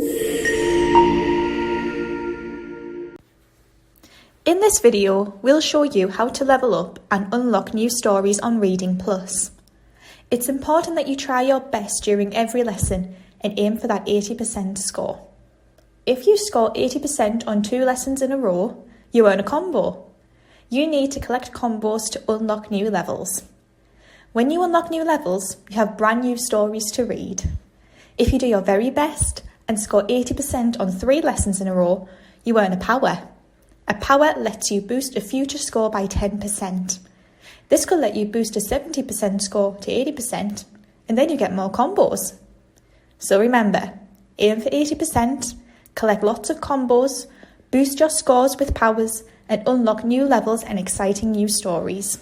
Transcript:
In this video, we'll show you how to level up and unlock new stories on Reading Plus. It's important that you try your best during every lesson and aim for that 80% score. If you score 80% on 2 lessons in a row, you earn a combo. You need to collect combos to unlock new levels. When you unlock new levels, you have brand new stories to read. If you do your very best and score 80% on 3 lessons in a row, you earn a power. A power lets you boost a future score by 10%. This could let you boost a 70% score to 80%, and then you get more combos. So remember, aim for 80%, collect lots of combos, boost your scores with powers, and unlock new levels and exciting new stories.